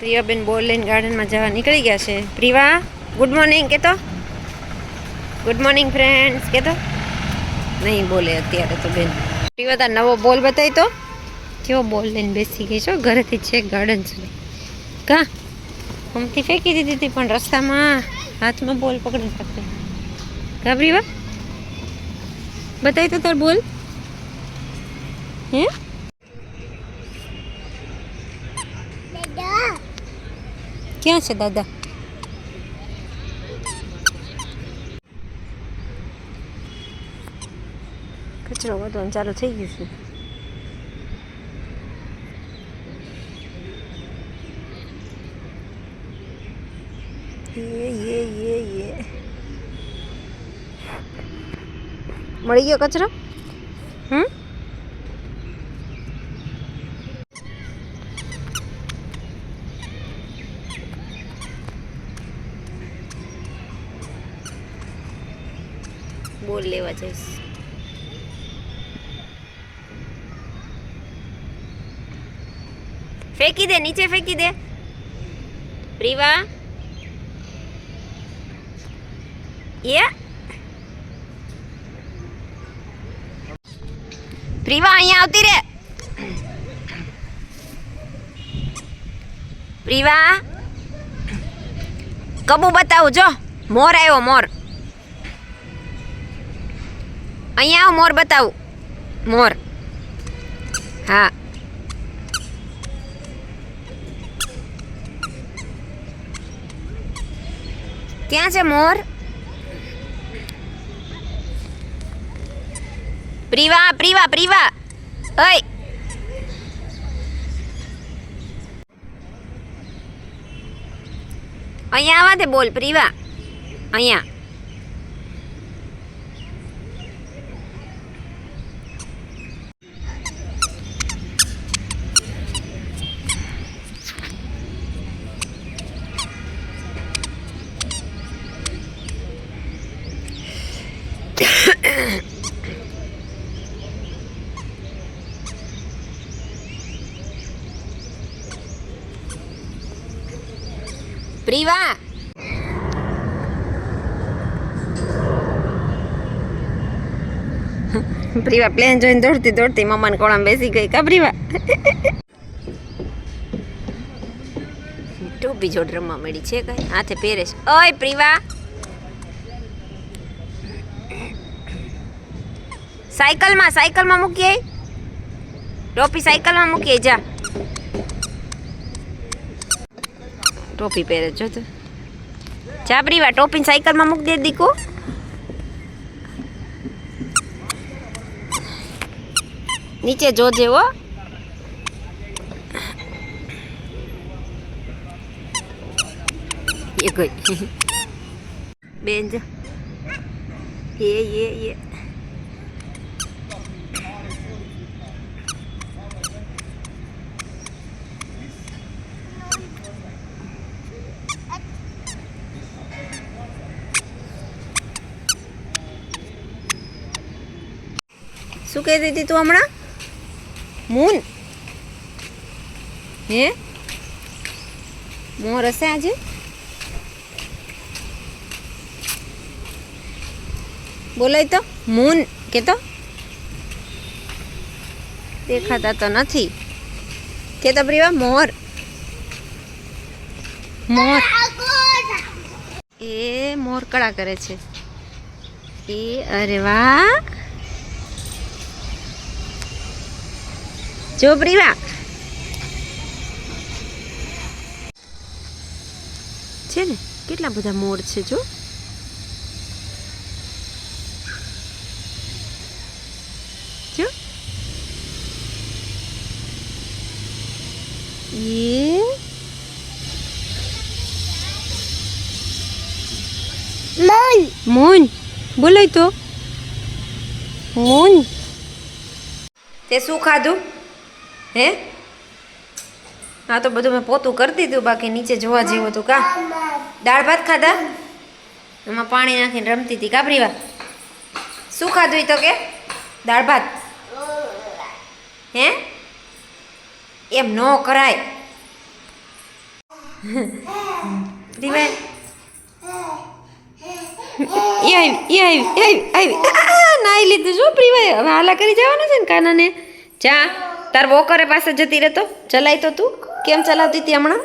પ્રિયાબેન બોલ લઈને ગાર્ડનમાં જવા નીકળી ગયા છે. પ્રિવા ગુડ મોર્નિંગ કહેતો, ગુડ મોર્નિંગ ફ્રેન્ડ્સ કહેતો. નહીં બોલે અત્યારે તો બેન. પ્રિવા તાર નવો બોલ બતાવી તો, કેવો બોલ લઈને બેસી ગઈ છો ઘરેથી છેક ગાર્ડન સુધી. કા હમથી ફેંકી દીધી હતી પણ રસ્તામાં હાથમાં બોલ પકડી શકते. કા પ્રિવા બતાવી તો તાર બોલ. હે ક્યાં છે દાદા? કચરો વધવાનું ચાલુ થઈ ગયું છે. એ મળી ગયો કચરો. બોલ લેવા જઈશ. ફેંકી દે, નીચે ફેંકી દે. પ્રિવા એ પ્રિવા અહીંયા આવતી રે. પ્રિવા કબુ બતાવું જો. મોર આવ્યો મોર. અહીંયા આવ, મોર બતાવું. મોર હા. ક્યાં છે મોર? પ્રિવા પ્રિવા પ્રિવા ઓય અહીંયા આવા દે. બોલ પ્રિવા અહીંયા. પ્રિવા પ્રિવા પ્લેન જોઈને દોડતી દોડતી મમ્માને કોળામાં બેસી ગઈ. કા પ્રિવા ટોપી જોડ રમવા મળી છે કઈ હાથે પહેરે છે. ઓય પ્રિવા સાયકલમાં મૂકીએ. ટોપી સાયકલમાં મૂકીએ. જા ટોપી પહેરે જો તો. જા પ્રિવા ટોપી સાયકલમાં મૂકી દે દીકુ. નીચે જોજે હો. એ ગઈ બેન. જા એ શું કહેતી હતી તું હમણાં? મૂન હે મોર હશે આજે? બોલાય તો મૂન કે તો દેખાતા તો નથી. કે તો પ્રિવા મોર મોર એ મોર કળા કરે છે. એ અરે વાહ જો પ્રિવા છે ને કેટલા બધા મોર છે જો. જો એ મૂન બોલાય તો. મૂન તે શું ખાધું? હે હા તો બધું મેં પોતું કરી દીધું. બાકી નીચે જોવા જેવું હતું. કા દાળ ભાત ખાધા? એમાં પાણી નાખીને રમતી હતી. કા પ્રિવા શું ખાધું? તો કે દાળ ભાત. હે એમ ન કરાય. પ્રીવા નાઈ લીધું શું પ્રીવા? હવે હાલા કરી જવાનું છે ને કાનાને. જા તાર વોકરે પાસે જતી રહેતો ચલાય તો તું કેમ ચલાવતી હતી હમણાં?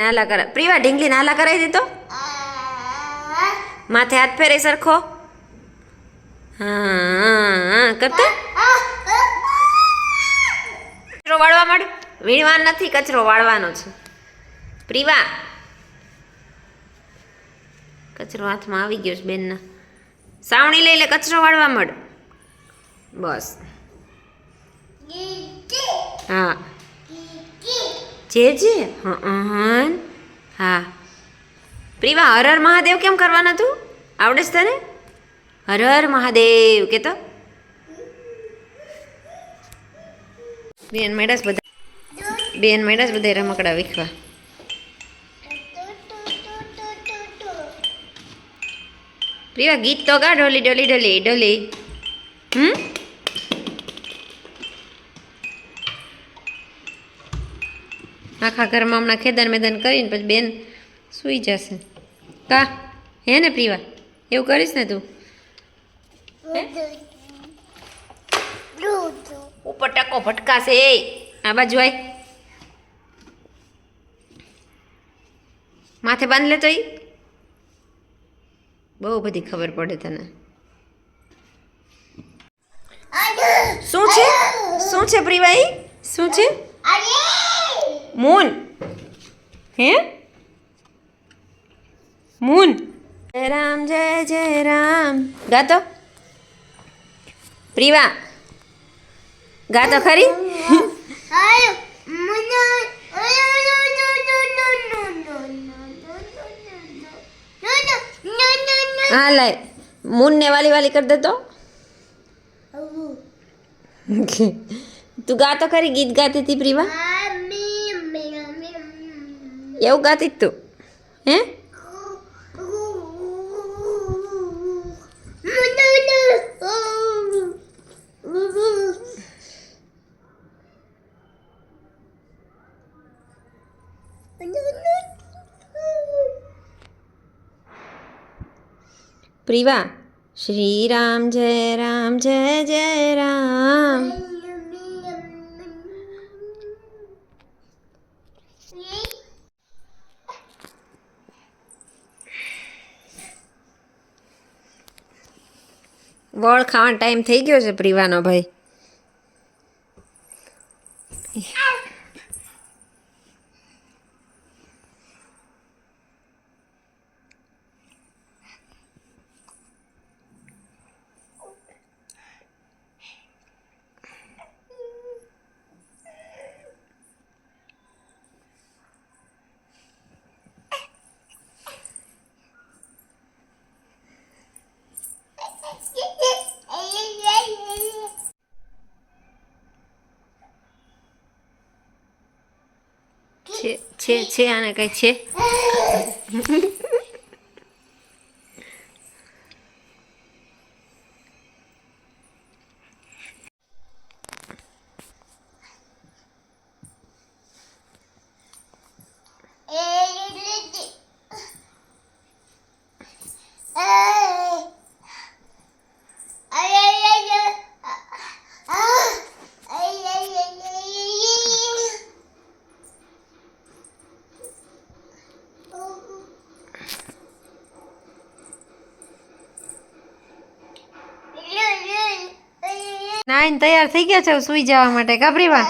નાલા કર પ્રીવા, ઢીંગલી નાલા કરાવી દીધો. માથે હાથ ફેરે સરખો. હા કરતા કચરો વાળવા માંડ. વીણવાનો નથી, કચરો વાળવાનો છે પ્રીવા. કચરો હાથમાં આવી ગયો છે બેનના. સાવણી લઈ લે, કચરો વાળવા માંડ. બસ હા જે હા પ્રીવા, હર હર મહાદેવ કેમ કરવાના તું? આવડે છે તને? હર હર મહાદેવ કે તો બેન મેળાસ બધા રમકડા વીખવા. પ્રીવા ગીત તો ગા, ડોલી ડોલી ડોલી ડોલી. આખા ઘરમાં હમણાં ખેદાન મેદાન કરીને પછી બેન સૂઈ જશે કા? હે ને પ્રીવા, એવું કરીશ ને તું? ઉપર ટકો ભટકાશે. એ આ બાજુ આય, માથે બાંધ લે તો ઈ બહુ બધી ખબર પડે તને. શું છે શું છે પ્રીવા? ઈ શું છે? મૂન હે? મૂન. જય રામ જય રામ ગાતો પ્રીવા, ગાતો ખરી. હા લાય, મૂન ને વાલી વાલી કરી દેતો. તું ગાતો ખરી, ગીત ગાતી હતી પ્રીવા? એવું ગાતી જ તું? હે પ્રીવા? શ્રી રામ જય જય રામ. વળ ખાવાનો ટાઈમ થઈ ગયો છે પ્રીવાનો ભાઈ. છે આને કઈ છે? નાઈન તૈયાર થઈ ગયા છે સુઈ જવા માટે કા પ્રીવા?